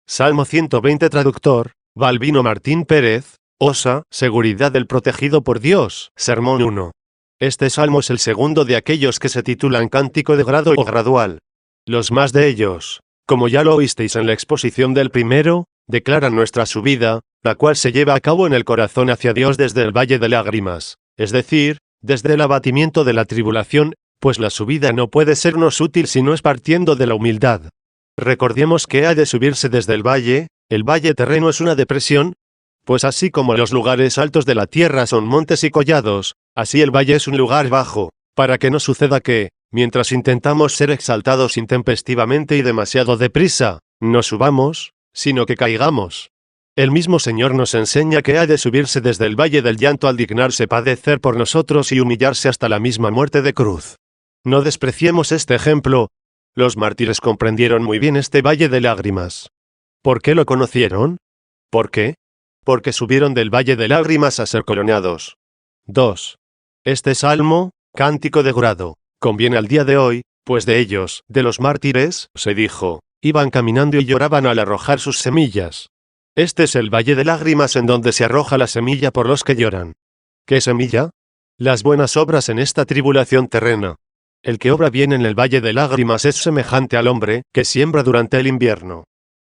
Salmo 120 Traductor, Balbino Martín Pérez, OSA, Seguridad del protegido por Dios, Sermón 1. Este salmo es el segundo de aquellos que se titulan Cántico de grado o gradual. Los más de ellos, como ya lo oísteis en la exposición del primero, declaran nuestra subida, la cual se lleva a cabo en el corazón hacia Dios desde el valle de lágrimas, es decir, desde el abatimiento de la tribulación, pues la subida no puede sernos útil si no es partiendo de la humildad. Recordemos que ha de subirse desde el valle terreno es una depresión, pues así como los lugares altos de la tierra son montes y collados, así el valle es un lugar bajo, para que no suceda que, mientras intentamos ser exaltados intempestivamente y demasiado deprisa, no subamos, sino que caigamos. El mismo Señor nos enseña que ha de subirse desde el valle del llanto al dignarse padecer por nosotros y humillarse hasta la misma muerte de cruz. No despreciemos este ejemplo. Los mártires comprendieron muy bien este valle de lágrimas. ¿Por qué lo conocieron? ¿Por qué? Porque subieron del valle de lágrimas a ser coronados. 2. Este salmo, cántico de grado, conviene al día de hoy, pues de ellos, de los mártires, se dijo, iban caminando y lloraban al arrojar sus semillas. Este es el valle de lágrimas en donde se arroja la semilla por los que lloran. ¿Qué semilla? Las buenas obras en esta tribulación terrena. El que obra bien en el valle de lágrimas es semejante al hombre que siembra durante el invierno.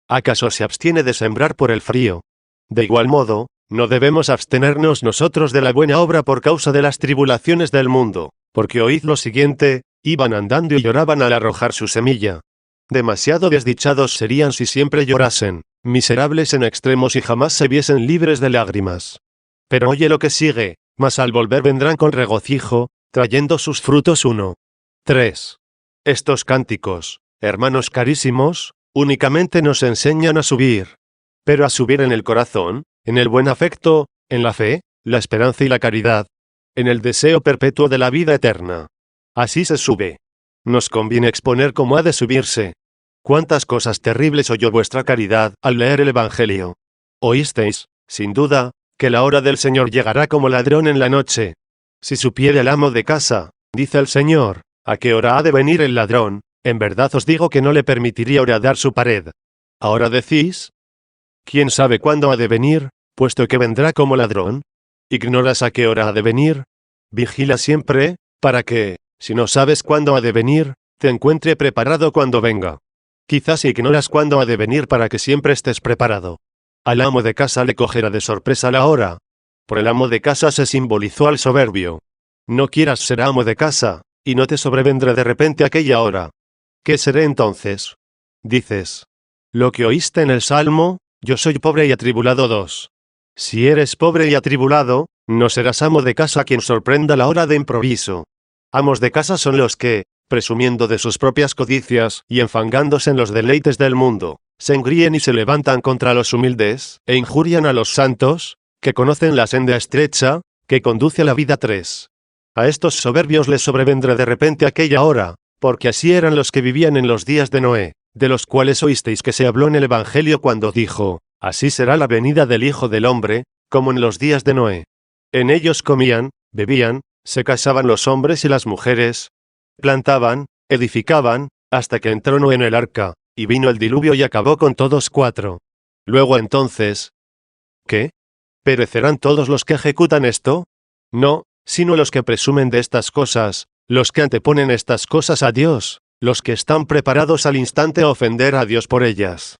¿Acaso se abstiene de sembrar por el frío? De igual modo, no debemos abstenernos nosotros de la buena obra por causa de las tribulaciones del mundo, porque oíd lo siguiente, iban andando y lloraban al arrojar su semilla. Demasiado desdichados serían si siempre llorasen, miserables en extremos y jamás se viesen libres de lágrimas. Pero oye lo que sigue, mas al volver vendrán con regocijo, trayendo sus frutos 1. 3. Estos cánticos, hermanos carísimos, únicamente nos enseñan a subir. Pero a subir en el corazón, en el buen afecto, en la fe, la esperanza y la caridad, en el deseo perpetuo de la vida eterna. Así se sube. Nos conviene exponer cómo ha de subirse. Cuántas cosas terribles oyó vuestra caridad al leer el Evangelio. Oísteis, sin duda, que la hora del Señor llegará como ladrón en la noche. Si supiera el amo de casa, dice el Señor, a qué hora ha de venir el ladrón, en verdad os digo que no le permitiría horadar su pared. Ahora decís, ¿quién sabe cuándo ha de venir, puesto que vendrá como ladrón? ¿Ignoras a qué hora ha de venir? Vigila siempre, para que, si no sabes cuándo ha de venir, te encuentre preparado cuando venga. Quizás ignoras cuándo ha de venir para que siempre estés preparado. Al amo de casa le cogerá de sorpresa la hora. Por el amo de casa se simbolizó al soberbio. No quieras ser amo de casa, y no te sobrevendrá de repente aquella hora. ¿Qué seré entonces? Dices, lo que oíste en el Salmo, yo soy pobre y atribulado 2. Si eres pobre y atribulado, no serás amo de casa quien sorprenda la hora de improviso. Amos de casa son los que, presumiendo de sus propias codicias y enfangándose en los deleites del mundo, se engríen y se levantan contra los humildes, e injurian a los santos, que conocen la senda estrecha, que conduce a la vida 3. A estos soberbios les sobrevendrá de repente aquella hora, porque así eran los que vivían en los días de Noé, de los cuales oísteis que se habló en el Evangelio cuando dijo, así será la venida del Hijo del Hombre, como en los días de Noé. En ellos comían, bebían, se casaban los hombres y las mujeres, plantaban, edificaban, hasta que entró Noé en el arca, y vino el diluvio y acabó con todos 4. Luego entonces, ¿qué? ¿Perecerán todos los que ejecutan esto? No, sino los que presumen de estas cosas, los que anteponen estas cosas a Dios, los que están preparados al instante a ofender a Dios por ellas.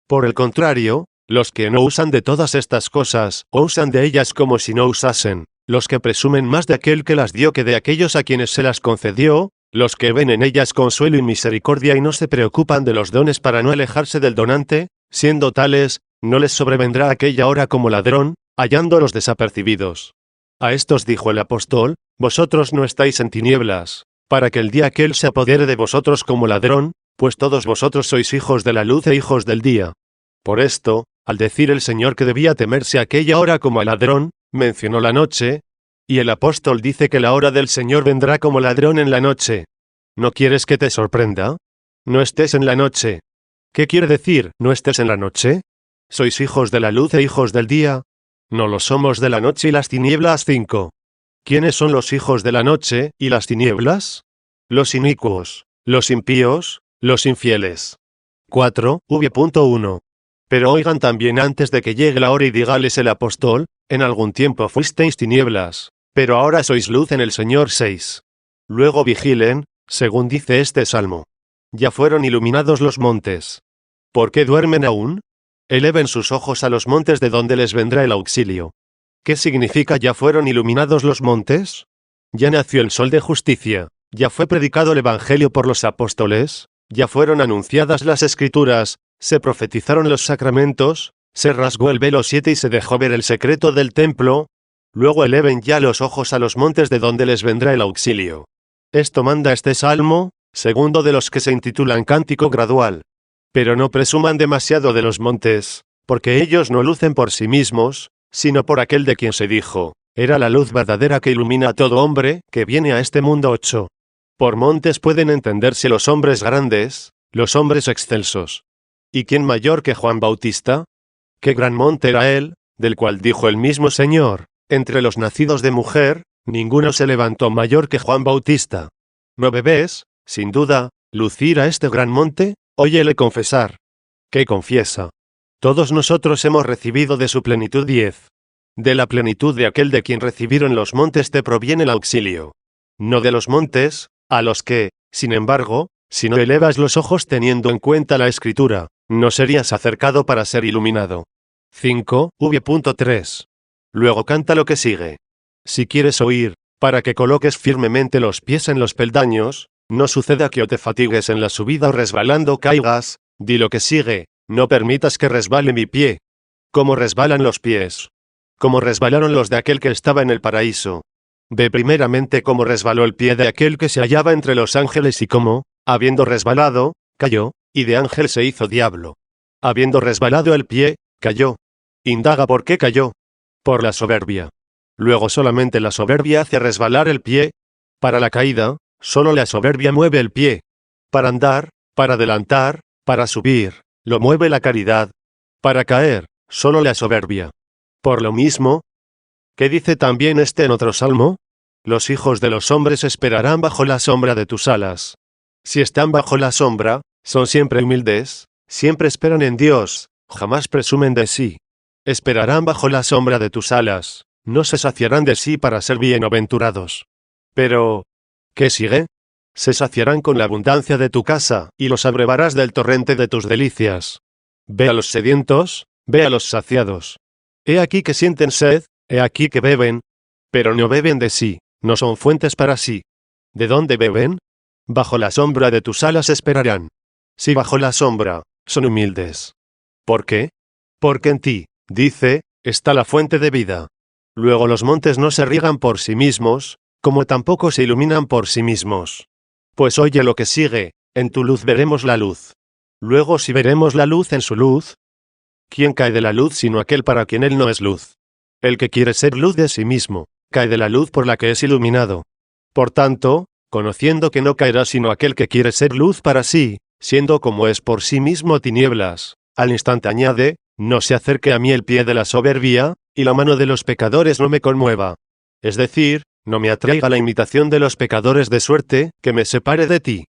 Por el contrario, los que no usan de todas estas cosas, o usan de ellas como si no usasen, los que presumen más de aquel que las dio que de aquellos a quienes se las concedió, los que ven en ellas consuelo y misericordia y no se preocupan de los dones para no alejarse del donante, siendo tales, no les sobrevendrá aquella hora como ladrón, hallándolos desapercibidos. A estos dijo el apóstol, vosotros no estáis en tinieblas, para que el día aquel se apodere de vosotros como ladrón, pues todos vosotros sois hijos de la luz e hijos del día. Por esto, al decir el Señor que debía temerse aquella hora como ladrón, mencionó la noche, y el apóstol dice que la hora del Señor vendrá como ladrón en la noche. ¿No quieres que te sorprenda? No estés en la noche. ¿Qué quiere decir, no estés en la noche? ¿Sois hijos de la luz e hijos del día? No lo somos de la noche y las tinieblas 5. ¿Quiénes son los hijos de la noche y las tinieblas? Los inicuos, los impíos, los infieles. 4. V.1. Pero oigan también antes de que llegue la hora y dígales el apóstol, en algún tiempo fuisteis tinieblas, pero ahora sois luz en el Señor 6. Luego vigilen, según dice este salmo. Ya fueron iluminados los montes. ¿Por qué duermen aún? Eleven sus ojos a los montes de donde les vendrá el auxilio. ¿Qué significa ya fueron iluminados los montes? Ya nació el sol de justicia, ya fue predicado el evangelio por los apóstoles, ya fueron anunciadas las escrituras, se profetizaron los sacramentos, se rasgó el velo 7 y se dejó ver el secreto del templo. Luego eleven ya los ojos a los montes de donde les vendrá el auxilio. Esto manda este salmo, segundo de los que se intitulan Cántico Gradual. Pero no presuman demasiado de los montes, porque ellos no lucen por sí mismos, sino por aquel de quien se dijo, era la luz verdadera que ilumina a todo hombre que viene a este mundo 8. Por montes pueden entenderse los hombres grandes, los hombres excelsos. ¿Y quién mayor que Juan Bautista? ¿Qué gran monte era él, del cual dijo el mismo Señor, entre los nacidos de mujer, ninguno se levantó mayor que Juan Bautista? ¿No bebés, sin duda, lucir a este gran monte? Óyele confesar. ¿Qué confiesa? Todos nosotros hemos recibido de su plenitud 10. De la plenitud de aquel de quien recibieron los montes te proviene el auxilio. No de los montes, a los que, sin embargo, si no elevas los ojos teniendo en cuenta la escritura, no serías acercado para ser iluminado. 5. V.3. Luego canta lo que sigue. Si quieres oír, para que coloques firmemente los pies en los peldaños, no suceda que o te fatigues en la subida o resbalando caigas, di lo que sigue, no permitas que resbale mi pie. ¿Cómo resbalan los pies? Como resbalaron los de aquel que estaba en el paraíso. Ve primeramente cómo resbaló el pie de aquel que se hallaba entre los ángeles y cómo, habiendo resbalado, cayó, y de ángel se hizo diablo. Habiendo resbalado el pie, cayó. Indaga por qué cayó. Por la soberbia. Luego solamente la soberbia hace resbalar el pie. Para la caída, solo la soberbia mueve el pie. Para andar, para adelantar, para subir, lo mueve la caridad. Para caer, solo la soberbia. Por lo mismo, ¿qué dice también en otro salmo? Los hijos de los hombres esperarán bajo la sombra de tus alas. Si están bajo la sombra, son siempre humildes, siempre esperan en Dios, jamás presumen de sí. Esperarán bajo la sombra de tus alas, no se saciarán de sí para ser bienaventurados. Pero, ¿qué sigue? Se saciarán con la abundancia de tu casa, y los abrevarás del torrente de tus delicias. Ve a los sedientos, ve a los saciados. He aquí que sienten sed, he aquí que beben, pero no beben de sí, no son fuentes para sí. ¿De dónde beben? Bajo la sombra de tus alas esperarán. Si bajo la sombra, son humildes. ¿Por qué? Porque en ti, dice, está la fuente de vida. Luego los montes no se riegan por sí mismos, como tampoco se iluminan por sí mismos. Pues oye lo que sigue, en tu luz veremos la luz. Luego si veremos la luz en su luz, ¿quién cae de la luz sino aquel para quien él no es luz? El que quiere ser luz de sí mismo, cae de la luz por la que es iluminado. Por tanto, conociendo que no caerá sino aquel que quiere ser luz para sí, siendo como es por sí mismo tinieblas, al instante añade, no se acerque a mí el pie de la soberbia, y la mano de los pecadores no me conmueva. Es decir, no me atraiga la imitación de los pecadores de suerte, que me separe de ti.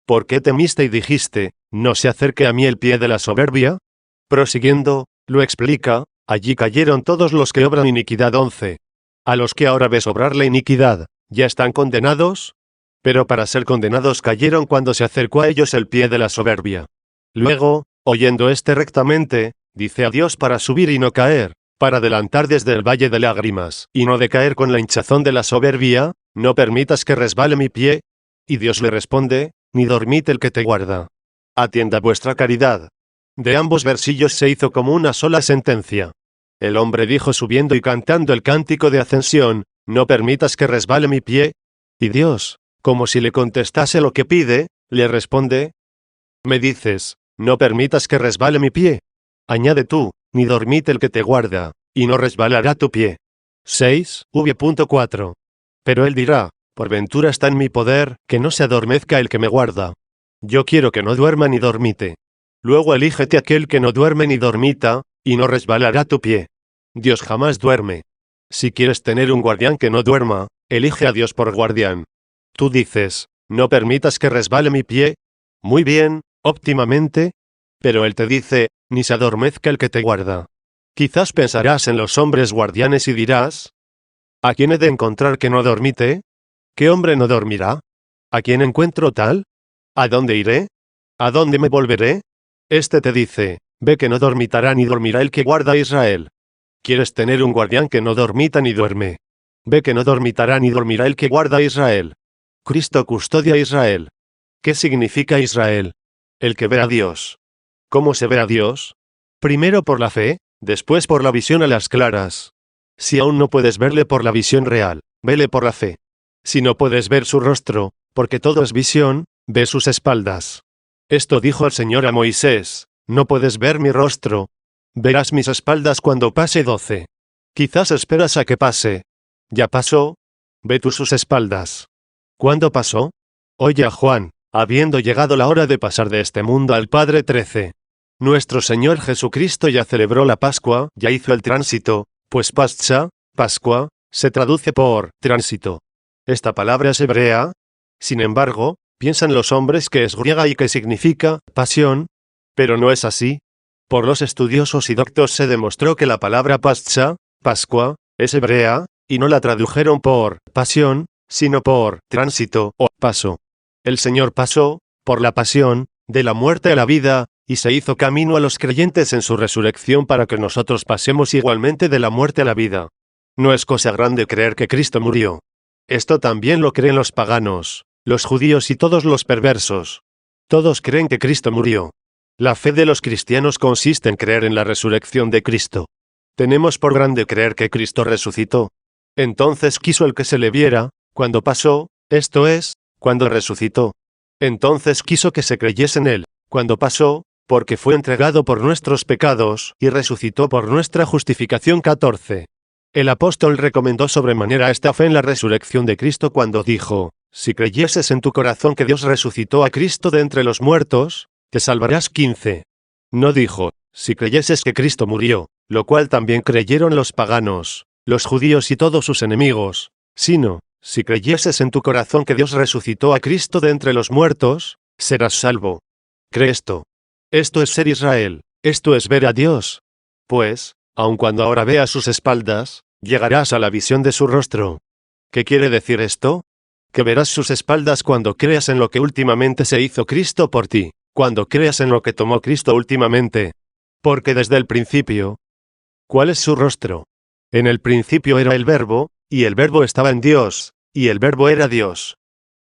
¿Por qué temiste y dijiste, no se acerque a mí el pie de la soberbia? Prosiguiendo, lo explica, allí cayeron todos los que obran iniquidad 11. A los que ahora ves obrar la iniquidad, ¿ya están condenados? Pero para ser condenados cayeron cuando se acercó a ellos el pie de la soberbia. Luego, oyendo rectamente, dice a Dios para subir y no caer, para adelantar desde el valle de lágrimas, y no decaer con la hinchazón de la soberbia, no permitas que resbale mi pie. Y Dios le responde, ni dormid el que te guarda. Atienda vuestra caridad. De ambos versillos se hizo como una sola sentencia. El hombre dijo subiendo y cantando el cántico de ascensión, no permitas que resbale mi pie. Y Dios, como si le contestase lo que pide, le responde, me dices, no permitas que resbale mi pie. Añade tú, ni dormid el que te guarda, y no resbalará tu pie. 6. V.4. Pero él dirá, por ventura está en mi poder, que no se adormezca el que me guarda. Yo quiero que no duerma ni dormite. Luego elígete aquel que no duerme ni dormita, y no resbalará tu pie. Dios jamás duerme. Si quieres tener un guardián que no duerma, elige a Dios por guardián. Tú dices, no permitas que resbale mi pie. Muy bien, óptimamente. Pero él te dice, ni se adormezca el que te guarda. Quizás pensarás en los hombres guardianes y dirás, ¿a quién he de encontrar que no dormite? ¿Qué hombre no dormirá? ¿A quién encuentro tal? ¿A dónde iré? ¿A dónde me volveré? Este te dice, ve que no dormitará ni dormirá el que guarda a Israel. ¿Quieres tener un guardián que no dormita ni duerme? Ve que no dormitará ni dormirá el que guarda a Israel. Cristo custodia a Israel. ¿Qué significa Israel? El que ve a Dios. ¿Cómo se ve a Dios? Primero por la fe, después por la visión a las claras. Si aún no puedes verle por la visión real, vele por la fe. Si no puedes ver su rostro, porque todo es visión, ve sus espaldas. Esto dijo el Señor a Moisés, no puedes ver mi rostro. Verás mis espaldas cuando pase 12. Quizás esperas a que pase. ¿Ya pasó? Ve tú sus espaldas. ¿Cuándo pasó? Oye a Juan, habiendo llegado la hora de pasar de este mundo al Padre 13. Nuestro Señor Jesucristo ya celebró la Pascua, ya hizo el tránsito, pues Pascha, Pascua, se traduce por tránsito. Esta palabra es hebrea. Sin embargo, piensan los hombres que es griega y que significa pasión, pero no es así. Por los estudiosos y doctos se demostró que la palabra Pascha, Pascua, es hebrea, y no la tradujeron por pasión, sino por tránsito o paso. El Señor pasó, por la pasión, de la muerte a la vida, y se hizo camino a los creyentes en su resurrección para que nosotros pasemos igualmente de la muerte a la vida. No es cosa grande creer que Cristo murió. Esto también lo creen los paganos, los judíos y todos los perversos. Todos creen que Cristo murió. La fe de los cristianos consiste en creer en la resurrección de Cristo. Tenemos por grande creer que Cristo resucitó. Entonces quiso el que se le viera, cuando pasó, esto es, cuando resucitó. Entonces quiso que se creyese en él, cuando pasó, porque fue entregado por nuestros pecados, y resucitó por nuestra justificación. 14. El apóstol recomendó sobremanera esta fe en la resurrección de Cristo cuando dijo, si creyeses en tu corazón que Dios resucitó a Cristo de entre los muertos, te salvarás. 15. No dijo, si creyeses que Cristo murió, lo cual también creyeron los paganos, los judíos y todos sus enemigos, sino, si creyeses en tu corazón que Dios resucitó a Cristo de entre los muertos, serás salvo. Cree esto. Esto es ser Israel, esto es ver a Dios. Pues, aun cuando ahora veas sus espaldas, llegarás a la visión de su rostro. ¿Qué quiere decir esto? Que verás sus espaldas cuando creas en lo que últimamente se hizo Cristo por ti, cuando creas en lo que tomó Cristo últimamente. Porque desde el principio, ¿cuál es su rostro? En el principio era el Verbo, y el Verbo estaba en Dios, y el Verbo era Dios.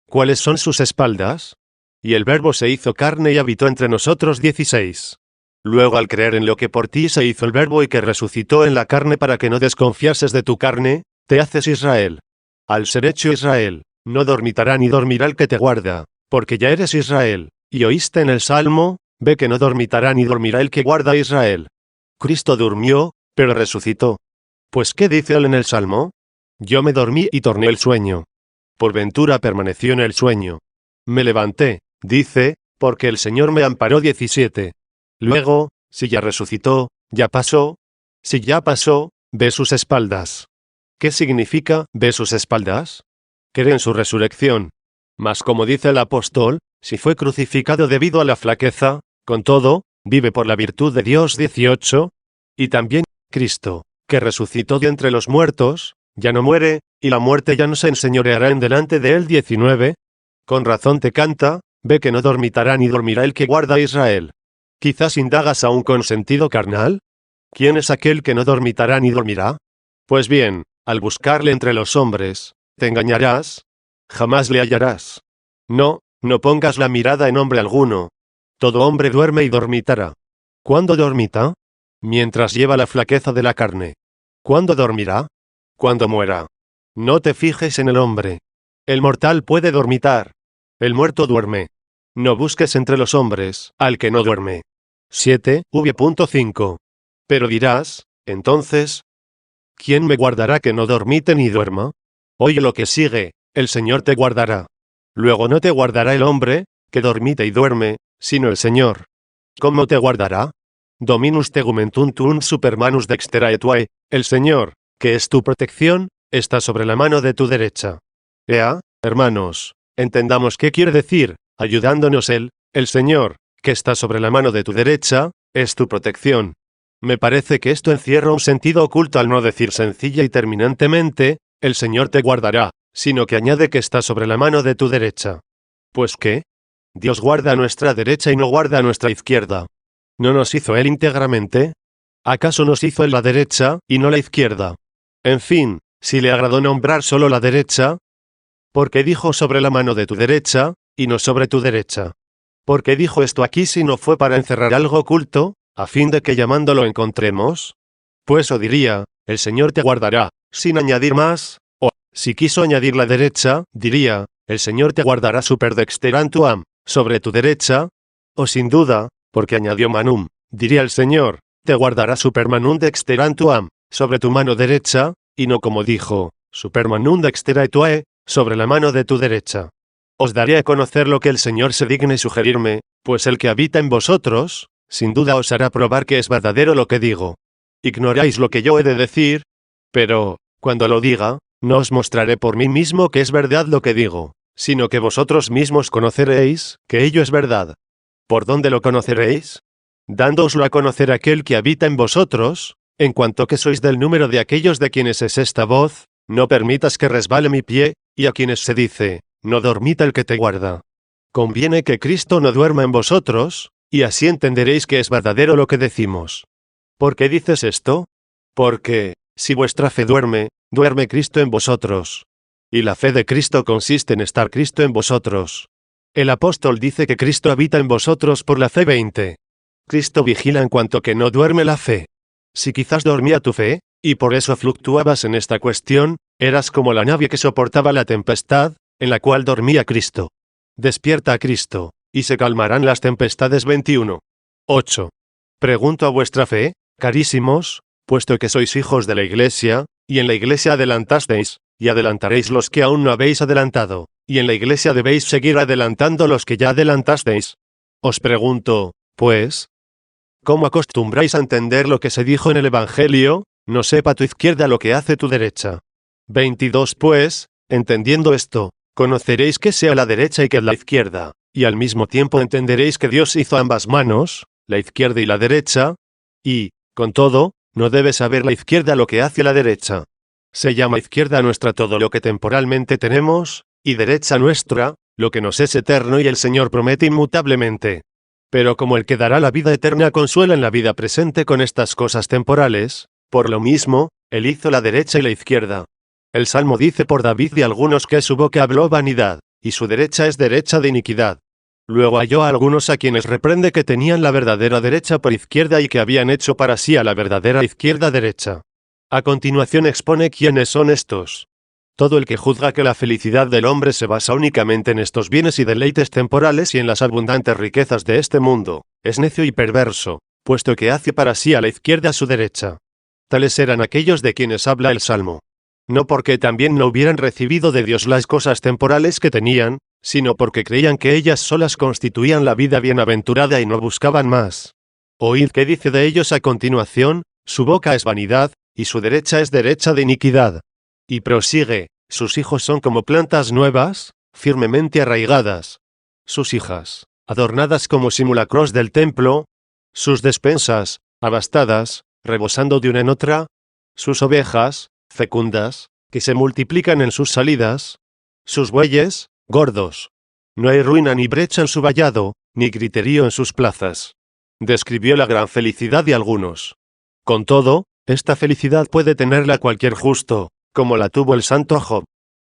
¿Cuáles son sus espaldas? Y el Verbo se hizo carne y habitó entre nosotros. 16. Luego al creer en lo que por ti se hizo el Verbo y que resucitó en la carne para que no desconfiases de tu carne, te haces Israel. Al ser hecho Israel, no dormitará ni dormirá el que te guarda, porque ya eres Israel, y oíste en el Salmo, ve que no dormitará ni dormirá el que guarda a Israel. Cristo durmió, pero resucitó. Pues ¿qué dice él en el Salmo? Yo me dormí y torné el sueño. Por ventura permaneció en el sueño. Me levanté, dice, porque el Señor me amparó. 17. Luego, si ya resucitó, ya pasó. Si ya pasó, ve sus espaldas. ¿Qué significa ve sus espaldas? Cree en su resurrección. Mas como dice el apóstol, si fue crucificado debido a la flaqueza, con todo, vive por la virtud de Dios. 18. Y también, Cristo, que resucitó de entre los muertos, ya no muere, y la muerte ya no se enseñoreará en delante de él. 19. Con razón te canta, ve que no dormitará ni dormirá el que guarda a Israel. Quizás indagas aún con sentido carnal. ¿Quién es aquel que no dormitará ni dormirá? Pues bien, al buscarle entre los hombres, te engañarás. Jamás le hallarás. No, no pongas la mirada en hombre alguno. Todo hombre duerme y dormitará. ¿Cuándo dormita? Mientras lleva la flaqueza de la carne. ¿Cuándo dormirá? Cuando muera. No te fijes en el hombre. El mortal puede dormitar. El muerto duerme. No busques entre los hombres al que no duerme. 7. V.5. Pero dirás, entonces, ¿quién me guardará que no dormite ni duerma? Oye lo que sigue, el Señor te guardará. Luego no te guardará el hombre, que dormite y duerme, sino el Señor. ¿Cómo te guardará? Dominus tegumentum tuum supermanus dexterae tuae, el Señor, que es tu protección, está sobre la mano de tu derecha. Ea, hermanos, entendamos qué quiere decir, ayudándonos el Señor, que está sobre la mano de tu derecha, es tu protección. Me parece que esto encierra un sentido oculto al no decir sencilla y terminantemente, el Señor te guardará, sino que añade que está sobre la mano de tu derecha. ¿Pues qué? Dios guarda a nuestra derecha y no guarda a nuestra izquierda. ¿No nos hizo Él íntegramente? ¿Acaso nos hizo en la derecha, y no la izquierda? En fin, si le agradó nombrar solo la derecha, ¿por qué dijo sobre la mano de tu derecha, y no sobre tu derecha? ¿Por qué dijo esto aquí si no fue para encerrar algo oculto, a fin de que llamándolo encontremos? Pues o diría, el Señor te guardará, sin añadir más, o, si quiso añadir la derecha, diría, el Señor te guardará super dexterantuam, sobre tu derecha, o sin duda, porque añadió manum, diría el Señor, te guardará supermanum dexterantuam, sobre tu mano derecha, y no como dijo, supermanum dexteraetuae, sobre la mano de tu derecha. Os daré a conocer lo que el Señor se digne sugerirme, pues el que habita en vosotros, sin duda os hará probar que es verdadero lo que digo. Ignoráis lo que yo he de decir, pero, cuando lo diga, no os mostraré por mí mismo que es verdad lo que digo, sino que vosotros mismos conoceréis, que ello es verdad. ¿Por dónde lo conoceréis? Dándooslo a conocer aquel que habita en vosotros, en cuanto que sois del número de aquellos de quienes es esta voz, no permitas que resbale mi pie, y a quienes se dice, no dormita el que te guarda. Conviene que Cristo no duerma en vosotros, y así entenderéis que es verdadero lo que decimos. ¿Por qué dices esto? Porque, si vuestra fe duerme, duerme Cristo en vosotros. Y la fe de Cristo consiste en estar Cristo en vosotros. El apóstol dice que Cristo habita en vosotros por la fe 20. Cristo vigila en cuanto que no duerme la fe. Si quizás dormía tu fe, y por eso fluctuabas en esta cuestión, eras como la nave que soportaba la tempestad, en la cual dormía Cristo. Despierta a Cristo, y se calmarán las tempestades 21. 8. Pregunto a vuestra fe, carísimos, puesto que sois hijos de la Iglesia, y en la Iglesia adelantasteis, y adelantaréis los que aún no habéis adelantado, y en la Iglesia debéis seguir adelantando los que ya adelantasteis. Os pregunto, pues, ¿cómo acostumbráis a entender lo que se dijo en el Evangelio? No sepa tu izquierda lo que hace tu derecha. 22. Pues, entendiendo esto, conoceréis que sea la derecha y que la izquierda, y al mismo tiempo entenderéis que Dios hizo ambas manos, la izquierda y la derecha, y, con todo, no debe saber la izquierda lo que hace la derecha. Se llama izquierda nuestra todo lo que temporalmente tenemos, y derecha nuestra, lo que nos es eterno y el Señor promete inmutablemente. Pero como el que dará la vida eterna consuela en la vida presente con estas cosas temporales, por lo mismo, Él hizo la derecha y la izquierda. El Salmo dice por David de algunos que su boca habló vanidad, y su derecha es derecha de iniquidad. Luego halló a algunos a quienes reprende que tenían la verdadera derecha por izquierda y que habían hecho para sí a la verdadera izquierda derecha. A continuación expone quiénes son estos. Todo el que juzga que la felicidad del hombre se basa únicamente en estos bienes y deleites temporales y en las abundantes riquezas de este mundo, es necio y perverso, puesto que hace para sí a la izquierda su derecha. Tales eran aquellos de quienes habla el Salmo. No porque también no hubieran recibido de Dios las cosas temporales que tenían, sino porque creían que ellas solas constituían la vida bienaventurada y no buscaban más. Oíd qué dice de ellos a continuación, su boca es vanidad, y su derecha es derecha de iniquidad. Y prosigue, sus hijos son como plantas nuevas, firmemente arraigadas. Sus hijas, adornadas como simulacros del templo. Sus despensas, abastadas, rebosando de una en otra. Sus ovejas, fecundas, que se multiplican en sus salidas. Sus bueyes, gordos. No hay ruina ni brecha en su vallado, ni griterío en sus plazas. Describió la gran felicidad de algunos. Con todo, esta felicidad puede tenerla cualquier justo, como la tuvo el santo Job.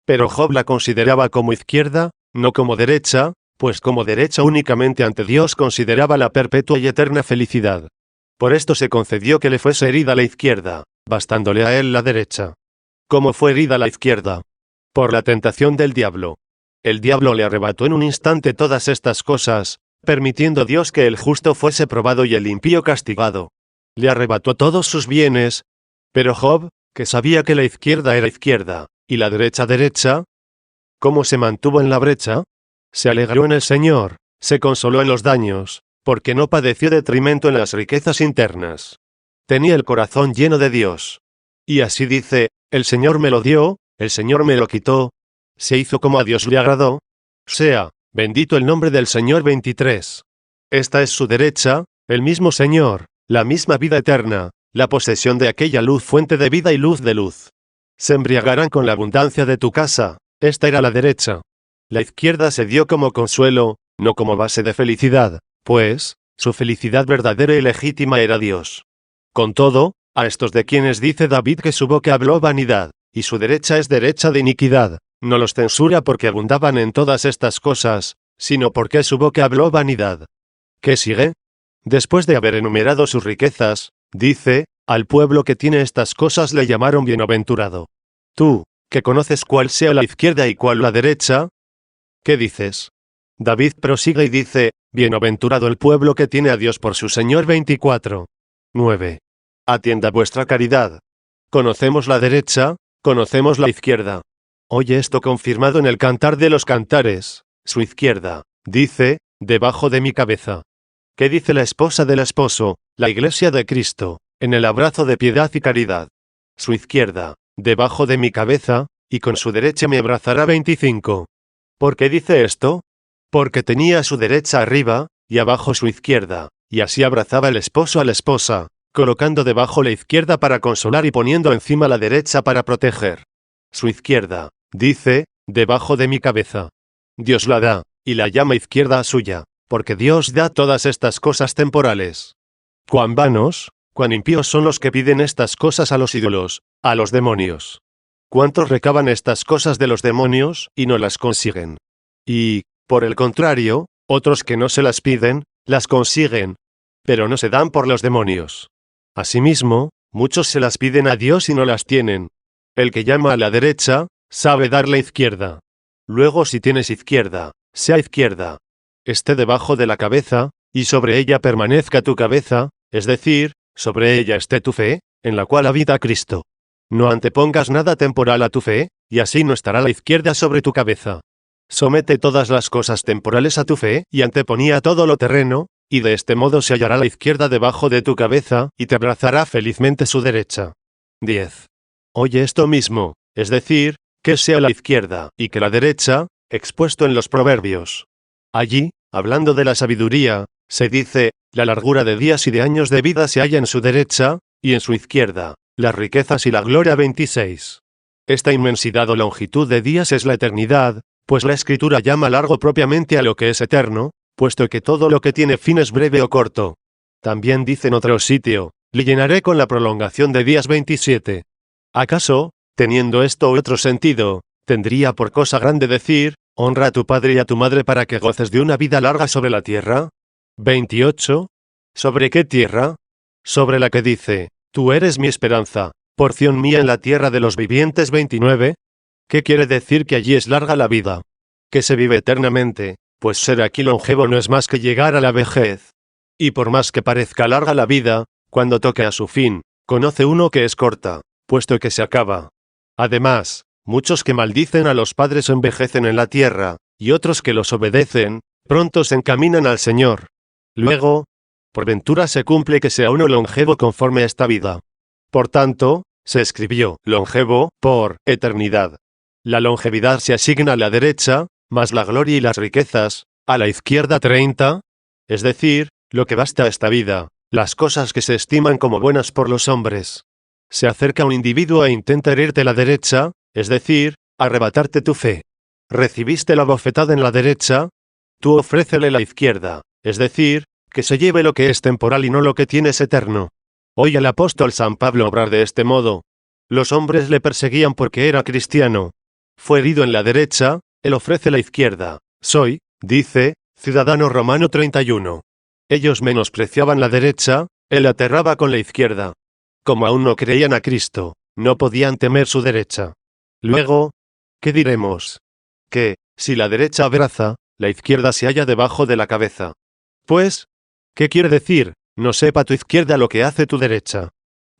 Pero Job la consideraba como izquierda, no como derecha, pues como derecha únicamente ante Dios consideraba la perpetua y eterna felicidad. Por esto se concedió que le fuese herida la izquierda, bastándole a él la derecha. ¿Cómo fue herida la izquierda? Por la tentación del diablo. El diablo le arrebató en un instante todas estas cosas, permitiendo Dios que el justo fuese probado y el impío castigado. Le arrebató todos sus bienes. Pero Job, que sabía que la izquierda era izquierda, y la derecha derecha, ¿cómo se mantuvo en la brecha? Se alegró en el Señor, se consoló en los daños, porque no padeció detrimento en las riquezas internas. Tenía el corazón lleno de Dios. Y así dice, el Señor me lo dio, el Señor me lo quitó. Se hizo como a Dios le agradó. Sea, bendito el nombre del Señor. 23. Esta es su derecha, El mismo Señor, la misma vida eterna, la posesión de aquella luz fuente de vida y luz de luz. Se embriagarán con la abundancia de tu casa, esta era la derecha. La izquierda se dio como consuelo, no como base de felicidad, pues, su felicidad verdadera y legítima era Dios. Con todo, a estos de quienes dice David que su boca habló vanidad, y su derecha es derecha de iniquidad, no los censura porque abundaban en todas estas cosas, sino porque su boca habló vanidad. ¿Qué sigue? Después de haber enumerado sus riquezas, dice, al pueblo que tiene estas cosas le llamaron bienaventurado. Tú, que conoces cuál sea la izquierda y cuál la derecha, ¿qué dices? David prosigue y dice, bienaventurado el pueblo que tiene a Dios por su Señor 24. 9. Atienda vuestra caridad. Conocemos la derecha, conocemos la izquierda. Oye esto confirmado en el Cantar de los Cantares, su izquierda, dice, debajo de mi cabeza. ¿Qué dice la esposa del esposo, la Iglesia de Cristo, en el abrazo de piedad y caridad? Su izquierda, debajo de mi cabeza, y con su derecha me abrazará 25. ¿Por qué dice esto? Porque tenía su derecha arriba, y abajo su izquierda, y así abrazaba el esposo a la esposa, colocando debajo la izquierda para consolar y poniendo encima la derecha para proteger. Su izquierda, dice, debajo de mi cabeza. Dios la da, y la llama izquierda a suya, porque Dios da todas estas cosas temporales. Cuán vanos, cuán impíos son los que piden estas cosas a los ídolos, a los demonios. ¿Cuántos recaban estas cosas de los demonios y no las consiguen? Y, por el contrario, otros que no se las piden, las consiguen, pero no se dan por los demonios. Asimismo, muchos se las piden a Dios y no las tienen. El que llama a la derecha, sabe dar la izquierda. Luego si tienes izquierda, sea izquierda. Esté debajo de la cabeza, y sobre ella permanezca tu cabeza, es decir, sobre ella esté tu fe, en la cual habita Cristo. No antepongas nada temporal a tu fe, y así no estará la izquierda sobre tu cabeza. Somete todas las cosas temporales a tu fe, y anteponía todo lo terreno, y de este modo se hallará la izquierda debajo de tu cabeza, y te abrazará felizmente su derecha. 10. Oye esto mismo, es decir, que sea la izquierda, y que la derecha, expuesto en los proverbios. Allí, hablando de la sabiduría, se dice, la largura de días y de años de vida se halla en su derecha, y en su izquierda, las riquezas y la gloria 26. Esta inmensidad o longitud de días es la eternidad, pues la Escritura llama largo propiamente a lo que es eterno, puesto que todo lo que tiene fin es breve o corto. También dice en otro sitio, le llenaré con la prolongación de días 27. ¿Acaso, teniendo esto u otro sentido, tendría por cosa grande decir, honra a tu padre y a tu madre para que goces de una vida larga sobre la tierra? 28. ¿Sobre qué tierra? Sobre la que dice, tú eres mi esperanza, porción mía en la tierra de los vivientes 29. ¿Qué quiere decir que allí es larga la vida? Que se vive eternamente, pues ser aquí longevo no es más que llegar a la vejez. Y por más que parezca larga la vida, cuando toque a su fin, conoce uno que es corta, puesto que se acaba. Además, muchos que maldicen a los padres envejecen en la tierra, y otros que los obedecen, pronto se encaminan al Señor. Luego, por ventura se cumple que sea uno longevo conforme a esta vida. Por tanto, se escribió, longevo, por eternidad. La longevidad se asigna a la derecha, más la gloria y las riquezas, a la izquierda 30, es decir, lo que basta a esta vida, las cosas que se estiman como buenas por los hombres. Se acerca un individuo e intenta herirte la derecha, es decir, arrebatarte tu fe. ¿Recibiste la bofetada en la derecha? Tú ofrécele la izquierda, es decir, que se lleve lo que es temporal y no lo que tienes eterno. Oye al apóstol San Pablo obrar de este modo. Los hombres le perseguían porque era cristiano. Fue herido en la derecha, él ofrece la izquierda. Soy, dice, ciudadano romano 31. Ellos menospreciaban la derecha, él aterraba con la izquierda. Como aún no creían a Cristo, no podían temer su derecha. Luego, ¿qué diremos? Que, si la derecha abraza, la izquierda se halla debajo de la cabeza. Pues, ¿qué quiere decir? No sepa tu izquierda lo que hace tu derecha.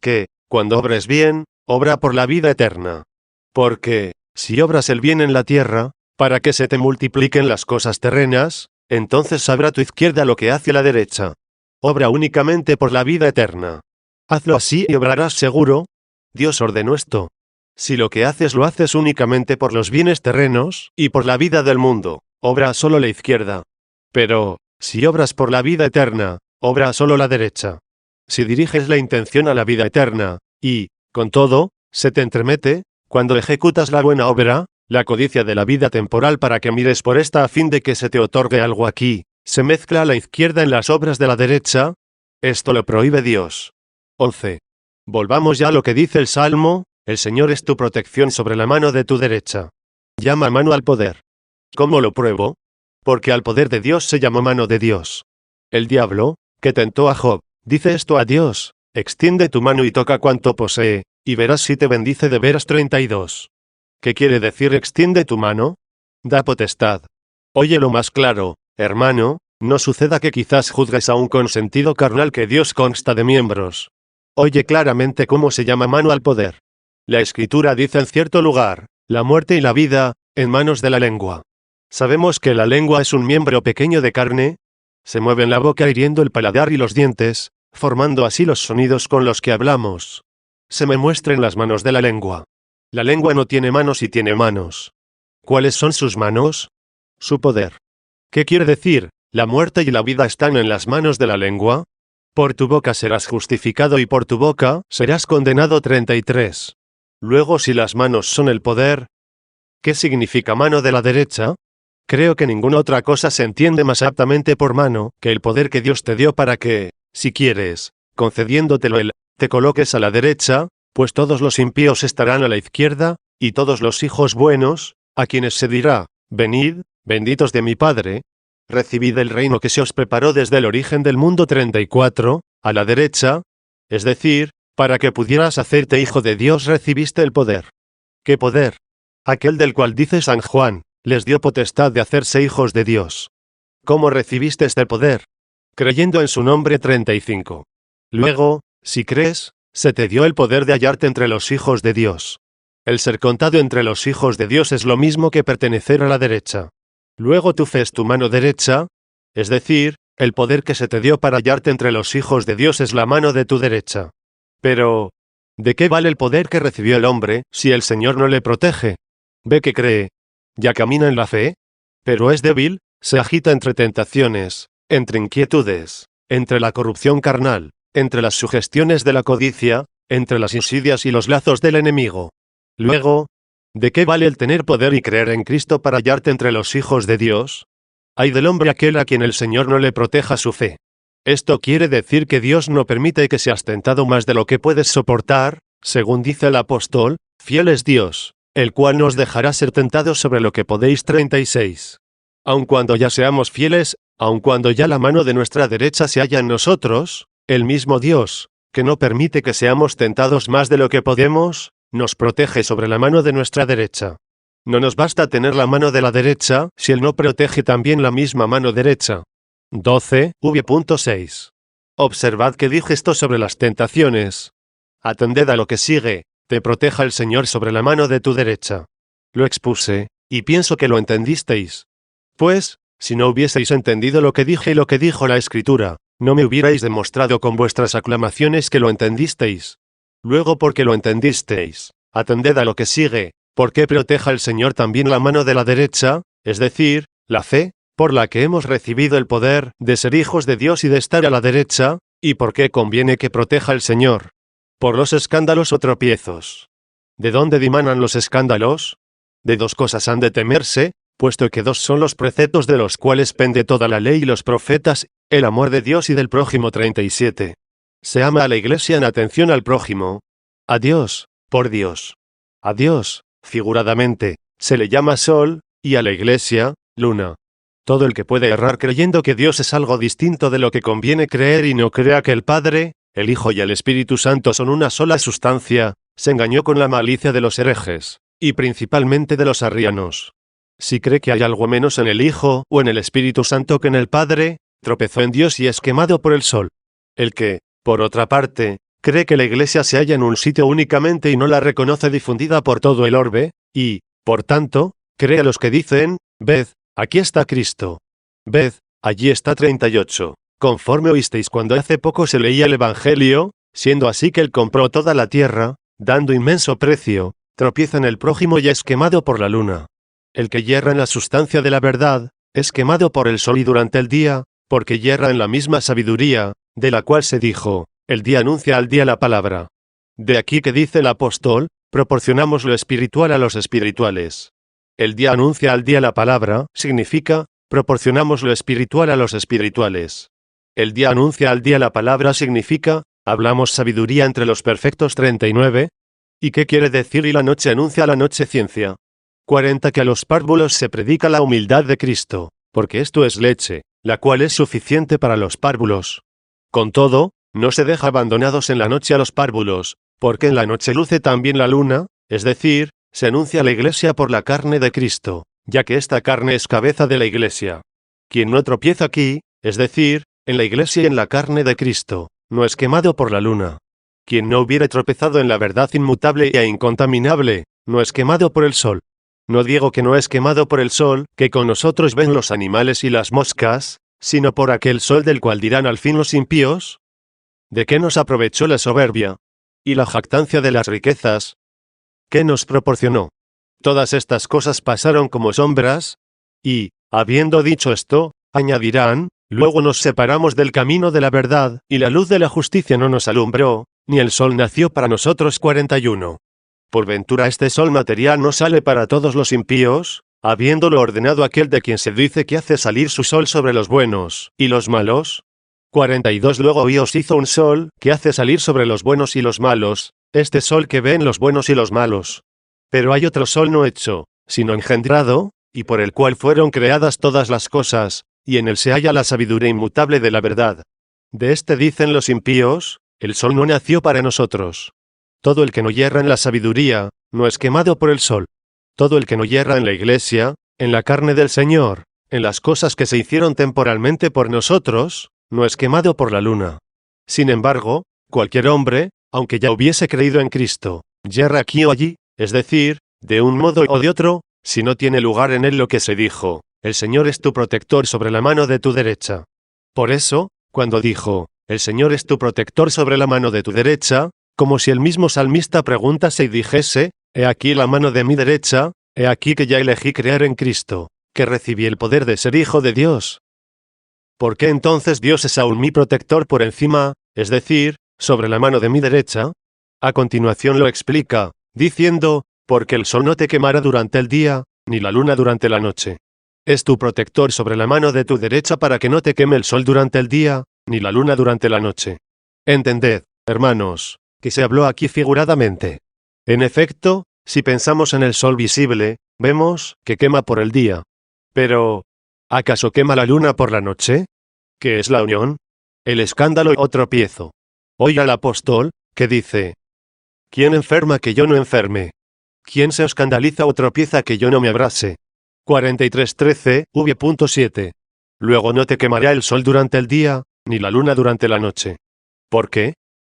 Que, cuando obres bien, obra por la vida eterna. Porque, si obras el bien en la tierra, para que se te multipliquen las cosas terrenas, entonces sabrá tu izquierda lo que hace la derecha. Obra únicamente por la vida eterna. Hazlo así y obrarás seguro. Dios ordenó esto. Si lo que haces lo haces únicamente por los bienes terrenos y por la vida del mundo, obra solo la izquierda. Pero, si obras por la vida eterna, obra solo la derecha. Si diriges la intención a la vida eterna, y, con todo, se te entremete, cuando ejecutas la buena obra, la codicia de la vida temporal para que mires por esta a fin de que se te otorgue algo aquí, se mezcla a la izquierda en las obras de la derecha, esto lo prohíbe Dios. 11. Volvamos ya a lo que dice el Salmo, el Señor es tu protección sobre la mano de tu derecha. Llama mano al poder. ¿Cómo lo pruebo? Porque al poder de Dios se llamó mano de Dios. El diablo, que tentó a Job, dice esto a Dios, extiende tu mano y toca cuanto posee, y verás si te bendice de veras. 32. ¿Qué quiere decir extiende tu mano? Da potestad. Óyelo más claro, hermano, no suceda que quizás juzgues aún con sentido carnal que Dios consta de miembros. Oye claramente cómo se llama mano al poder. La Escritura dice en cierto lugar, la muerte y la vida, en manos de la lengua. Sabemos que la lengua es un miembro pequeño de carne, se mueve en la boca hiriendo el paladar y los dientes, formando así los sonidos con los que hablamos. Se me muestra en las manos de la lengua. La lengua no tiene manos y tiene manos. ¿Cuáles son sus manos? Su poder. ¿Qué quiere decir? ¿La muerte y la vida están en las manos de la lengua? Por tu boca serás justificado y por tu boca serás condenado. 33. Luego si las manos son el poder, ¿qué significa mano de la derecha? Creo que ninguna otra cosa se entiende más aptamente por mano que el poder que Dios te dio para que, si quieres, concediéndotelo Él, te coloques a la derecha, pues todos los impíos estarán a la izquierda, y todos los hijos buenos, a quienes se dirá, venid, benditos de mi Padre, recibid el reino que se os preparó desde el origen del mundo. 34, a la derecha, es decir, para que pudieras hacerte hijo de Dios recibiste el poder. ¿Qué poder? Aquel del cual dice San Juan, les dio potestad de hacerse hijos de Dios. ¿Cómo recibiste este poder? Creyendo en su nombre. 35. Luego, si crees, se te dio el poder de hallarte entre los hijos de Dios. El ser contado entre los hijos de Dios es lo mismo que pertenecer a la derecha. Luego tu fe es tu mano derecha, es decir, el poder que se te dio para hallarte entre los hijos de Dios es la mano de tu derecha. Pero, ¿de qué vale el poder que recibió el hombre si el Señor no le protege? Ve que cree. Ya camina en la fe, pero es débil, se agita entre tentaciones, entre inquietudes, entre la corrupción carnal, entre las sugestiones de la codicia, entre las insidias y los lazos del enemigo. Luego, ¿de qué vale el tener poder y creer en Cristo para hallarte entre los hijos de Dios? Ay del hombre aquel a quien el Señor no le proteja su fe. Esto quiere decir que Dios no permite que seas tentado más de lo que puedes soportar, según dice el apóstol, fiel es Dios, el cual nos dejará ser tentados sobre lo que podéis. 36. Aun cuando ya seamos fieles, aun cuando ya la mano de nuestra derecha se halla en nosotros, el mismo Dios, que no permite que seamos tentados más de lo que podemos, nos protege sobre la mano de nuestra derecha. No nos basta tener la mano de la derecha, si Él no protege también la misma mano derecha. 12, v.6. Observad que dije esto sobre las tentaciones. Atended a lo que sigue, te proteja el Señor sobre la mano de tu derecha. Lo expuse, y pienso que lo entendisteis. Pues, si no hubieseis entendido lo que dije y lo que dijo la Escritura, no me hubierais demostrado con vuestras aclamaciones que lo entendisteis. Luego porque lo entendisteis, atended a lo que sigue, porque proteja el Señor también la mano de la derecha, es decir, la fe, por la que hemos recibido el poder de ser hijos de Dios y de estar a la derecha, y por qué conviene que proteja el Señor. Por los escándalos o tropiezos. ¿De dónde dimanan los escándalos? De dos cosas han de temerse, puesto que dos son los preceptos de los cuales pende toda la ley y los profetas, el amor de Dios y del prójimo. 37. Se ama a la Iglesia en atención al prójimo. A Dios, por Dios. A Dios, figuradamente, se le llama sol, y a la Iglesia, luna. Todo el que puede errar creyendo que Dios es algo distinto de lo que conviene creer y no crea que el Padre, el Hijo y el Espíritu Santo son una sola sustancia, se engañó con la malicia de los herejes, y principalmente de los arrianos. Si cree que hay algo menos en el Hijo o en el Espíritu Santo que en el Padre, tropezó en Dios y es quemado por el sol. El que, por otra parte, cree que la Iglesia se halla en un sitio únicamente y no la reconoce difundida por todo el orbe, y, por tanto, cree a los que dicen, ved, aquí está Cristo. Ved, allí está. 38. Conforme oísteis cuando hace poco se leía el Evangelio, siendo así que Él compró toda la tierra, dando inmenso precio, tropieza en el prójimo y es quemado por la luna. El que yerra en la sustancia de la verdad, es quemado por el sol y durante el día, porque yerra en la misma sabiduría, de la cual se dijo, el día anuncia al día la palabra. De aquí que dice el apóstol, proporcionamos lo espiritual a los espirituales. El día anuncia al día la palabra, significa, proporcionamos lo espiritual a los espirituales. El día anuncia al día la palabra significa, hablamos sabiduría entre los perfectos 39. ¿Y qué quiere decir y la noche anuncia a la noche ciencia? 40 que a los párvulos se predica la humildad de Cristo, porque esto es leche, la cual es suficiente para los párvulos. Con todo, no se deja abandonados en la noche a los párvulos, porque en la noche luce también la luna, es decir, se anuncia la iglesia por la carne de Cristo, ya que esta carne es cabeza de la iglesia. Quien no tropieza aquí, es decir, en la iglesia y en la carne de Cristo, no es quemado por la luna. Quien no hubiere tropezado en la verdad inmutable e incontaminable, no es quemado por el sol. No digo que no es quemado por el sol, que con nosotros ven los animales y las moscas, sino por aquel sol del cual dirán al fin los impíos. ¿De qué nos aprovechó la soberbia? ¿Y la jactancia de las riquezas? ¿Qué nos proporcionó? Todas estas cosas pasaron como sombras, y, habiendo dicho esto, añadirán, luego nos separamos del camino de la verdad, y la luz de la justicia no nos alumbró, ni el sol nació para nosotros 41. ¿Por ventura este sol material no sale para todos los impíos, habiéndolo ordenado aquel de quien se dice que hace salir su sol sobre los buenos y los malos? 42 Luego Dios hizo un sol, que hace salir sobre los buenos y los malos, este sol que ven los buenos y los malos. Pero hay otro sol no hecho, sino engendrado, y por el cual fueron creadas todas las cosas, y en él se halla la sabiduría inmutable de la verdad. De este dicen los impíos, el sol no nació para nosotros. Todo el que no yerra en la sabiduría, no es quemado por el sol. Todo el que no yerra en la iglesia, en la carne del Señor, en las cosas que se hicieron temporalmente por nosotros, no es quemado por la luna. Sin embargo, cualquier hombre, aunque ya hubiese creído en Cristo, yerra aquí o allí, es decir, de un modo o de otro, si no tiene lugar en él lo que se dijo, el Señor es tu protector sobre la mano de tu derecha. Por eso, cuando dijo, el Señor es tu protector sobre la mano de tu derecha, como si el mismo salmista preguntase y dijese, he aquí la mano de mi derecha, he aquí que ya elegí creer en Cristo, que recibí el poder de ser hijo de Dios. ¿Por qué entonces Dios es aún mi protector por encima, es decir, sobre la mano de mi derecha? A continuación lo explica, diciendo, porque el sol no te quemará durante el día, ni la luna durante la noche. Es tu protector sobre la mano de tu derecha para que no te queme el sol durante el día, ni la luna durante la noche. Entended, hermanos, que se habló aquí figuradamente. En efecto, si pensamos en el sol visible, vemos que quema por el día. Pero, ¿acaso quema la luna por la noche? ¿Qué es la unión? El escándalo o tropiezo. Oye al apóstol, que dice, ¿quién enferma que yo no enferme? ¿Quién se escandaliza o tropieza que yo no me abrase? 43:13, v.7. Luego no te quemará el sol durante el día, ni la luna durante la noche. ¿Por qué?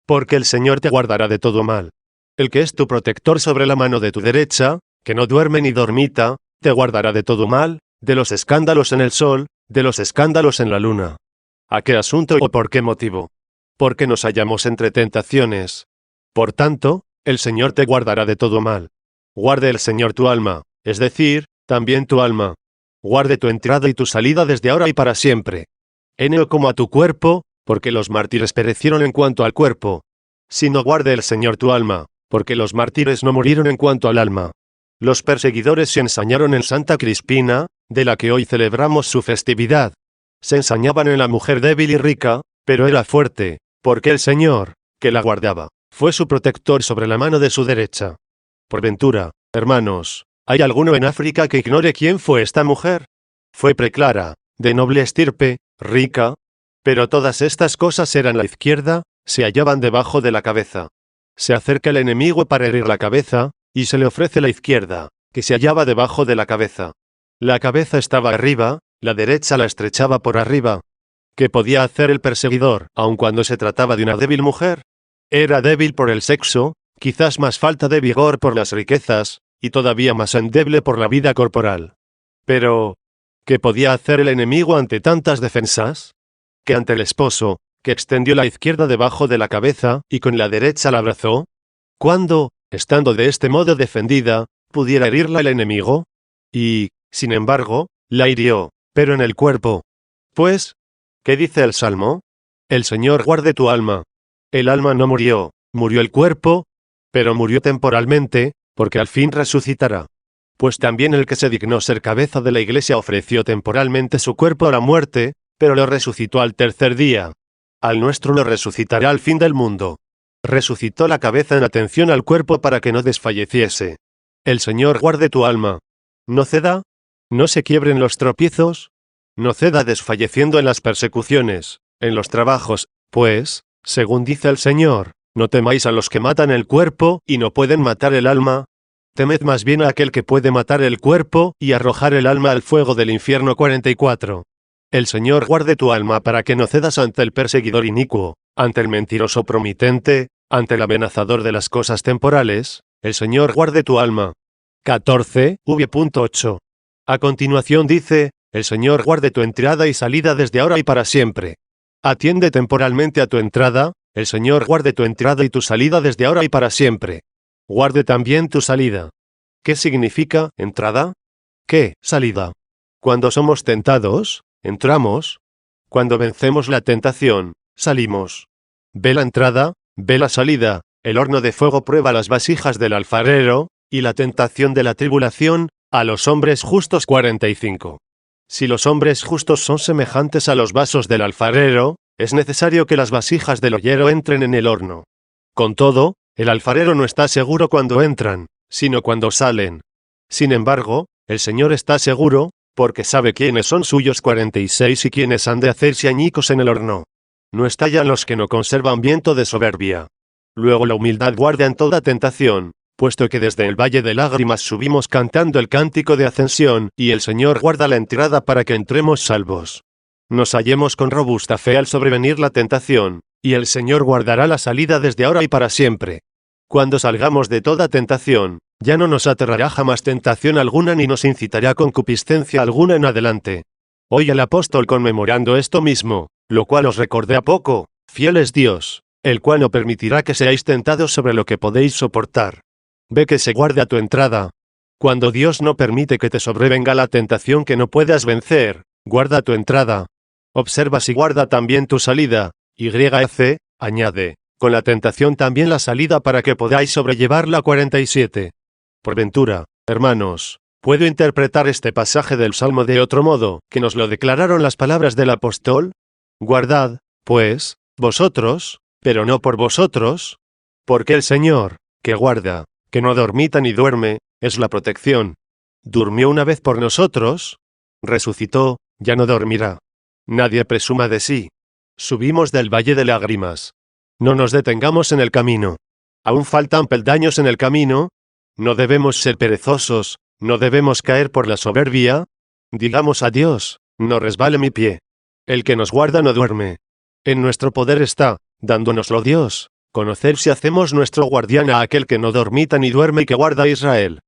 Porque el Señor te guardará de todo mal. El que es tu protector sobre la mano de tu derecha, que no duerme ni dormita, te guardará de todo mal, de los escándalos en el sol, de los escándalos en la luna. ¿A qué asunto o por qué motivo? Porque nos hallamos entre tentaciones. Por tanto, el Señor te guardará de todo mal. Guarde el Señor tu alma, es decir, también tu alma. Guarde tu entrada y tu salida desde ahora y para siempre. Eneo como a tu cuerpo, porque los mártires perecieron en cuanto al cuerpo. Sino guarde el Señor tu alma, porque los mártires no murieron en cuanto al alma. Los perseguidores se ensañaron en Santa Crispina, de la que hoy celebramos su festividad. Se ensañaban en la mujer débil y rica, pero era fuerte, porque el Señor, que la guardaba, fue su protector sobre la mano de su derecha. Por ventura, hermanos, ¿hay alguno en África que ignore quién fue esta mujer? Fue preclara, de noble estirpe, rica. Pero todas estas cosas eran la izquierda, se hallaban debajo de la cabeza. Se acerca el enemigo para herir la cabeza, y se le ofrece la izquierda, que se hallaba debajo de la cabeza. La cabeza estaba arriba, la derecha la estrechaba por arriba. ¿Qué podía hacer el perseguidor, aun cuando se trataba de una débil mujer? Era débil por el sexo, quizás más falta de vigor por las riquezas, y todavía más endeble por la vida corporal. Pero, ¿qué podía hacer el enemigo ante tantas defensas? Que ante el esposo, que extendió la izquierda debajo de la cabeza, y con la derecha la abrazó. ¿Cuándo, estando de este modo defendida, pudiera herirla el enemigo? Y, sin embargo, la hirió, pero en el cuerpo. Pues, ¿Qué dice el Salmo? El Señor guarde tu alma. El alma no murió, murió el cuerpo, pero murió temporalmente, porque al fin resucitará. Pues también el que se dignó ser cabeza de la Iglesia ofreció temporalmente su cuerpo a la muerte, pero lo resucitó al tercer día. Al nuestro lo resucitará al fin del mundo. Resucitó la cabeza en atención al cuerpo para que no desfalleciese. El Señor guarde tu alma. No ceda, no se quiebren los tropiezos, no ceda desfalleciendo en las persecuciones, en los trabajos, pues, según dice el Señor, no temáis a los que matan el cuerpo y no pueden matar el alma. Temed más bien a aquel que puede matar el cuerpo y arrojar el alma al fuego del infierno. 44. El Señor guarde tu alma para que no cedas ante el perseguidor inicuo, ante el mentiroso promitente, ante el amenazador de las cosas temporales. El Señor guarde tu alma. 14. V.8. A continuación dice, el Señor guarde tu entrada y salida desde ahora y para siempre. Atiende temporalmente a tu entrada, el Señor guarde tu entrada y tu salida desde ahora y para siempre. Guarde también tu salida. ¿Qué significa entrada? ¿Qué salida? Cuando somos tentados, entramos. Cuando vencemos la tentación, salimos. Ve la entrada, ve la salida. El horno de fuego prueba las vasijas del alfarero, y la tentación de la tribulación, a los hombres justos. 45. Si los hombres justos son semejantes a los vasos del alfarero, es necesario que las vasijas del ollero entren en el horno. Con todo, el alfarero no está seguro cuando entran, sino cuando salen. Sin embargo, el Señor está seguro, porque sabe quiénes son suyos. 46 y quiénes han de hacerse añicos en el horno. No estallan los que no conservan viento de soberbia. Luego la humildad guarda en toda tentación, puesto que desde el valle de lágrimas subimos cantando el cántico de ascensión, y el Señor guarda la entrada para que entremos salvos. Nos hallemos con robusta fe al sobrevenir la tentación, y el Señor guardará la salida desde ahora y para siempre. Cuando salgamos de toda tentación, ya no nos aterrará jamás tentación alguna ni nos incitará concupiscencia alguna en adelante. Hoy el apóstol conmemorando esto mismo, lo cual os recordé a poco, fiel es Dios, el cual no permitirá que seáis tentados sobre lo que podéis soportar. Ve que se guarde a tu entrada. Cuando Dios no permite que te sobrevenga la tentación que no puedas vencer, guarda tu entrada. Observa si guarda también tu salida. YC, añade, con la tentación también la salida para que podáis sobrellevarla. 47. Por ventura, hermanos, ¿puedo interpretar este pasaje del Salmo de otro modo, que nos lo declararon las palabras del apóstol? Guardad, pues, vosotros, pero no por vosotros, porque el Señor, que guarda, que no dormita ni duerme, es la protección. Durmió una vez por nosotros, resucitó, ya no dormirá. Nadie presuma de sí. Subimos del valle de lágrimas. No nos detengamos en el camino. Aún faltan peldaños en el camino. No debemos ser perezosos, no debemos caer por la soberbia. Digamos a Dios, no resbale mi pie. El que nos guarda no duerme. En nuestro poder está, dándonoslo Dios, conocer si hacemos nuestro guardián a aquel que no dormita ni duerme y que guarda a Israel.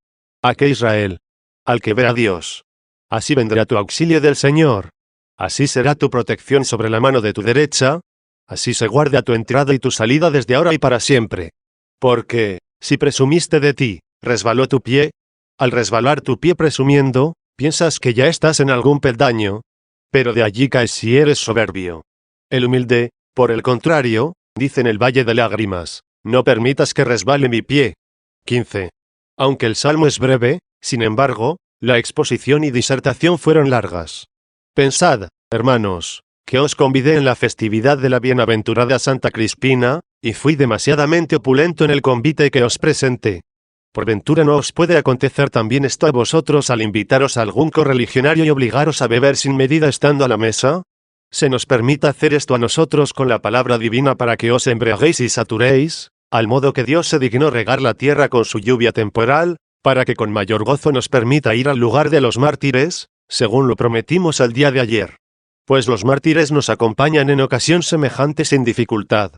¿A qué Israel? Al que ve a Dios. Así vendrá tu auxilio del Señor. Así será tu protección sobre la mano de tu derecha. Así se guarda tu entrada y tu salida desde ahora y para siempre. Porque, si presumiste de ti, resbaló tu pie. Al resbalar tu pie presumiendo, piensas que ya estás en algún peldaño. Pero de allí caes si eres soberbio. El humilde, por el contrario, dice en el valle de lágrimas, no permitas que resbale mi pie. 15. Aunque el salmo es breve, sin embargo, la exposición y disertación fueron largas. Pensad, hermanos, que os convidé en la festividad de la bienaventurada Santa Crispina, y fui demasiadamente opulento en el convite que os presenté. ¿Por ventura no os puede acontecer también esto a vosotros al invitaros a algún correligionario y obligaros a beber sin medida estando a la mesa? ¿Se nos permite hacer esto a nosotros con la palabra divina para que os embriaguéis y saturéis, al modo que Dios se dignó regar la tierra con su lluvia temporal, para que con mayor gozo nos permita ir al lugar de los mártires, según lo prometimos el día de ayer? Pues los mártires nos acompañan en ocasión semejante sin dificultad,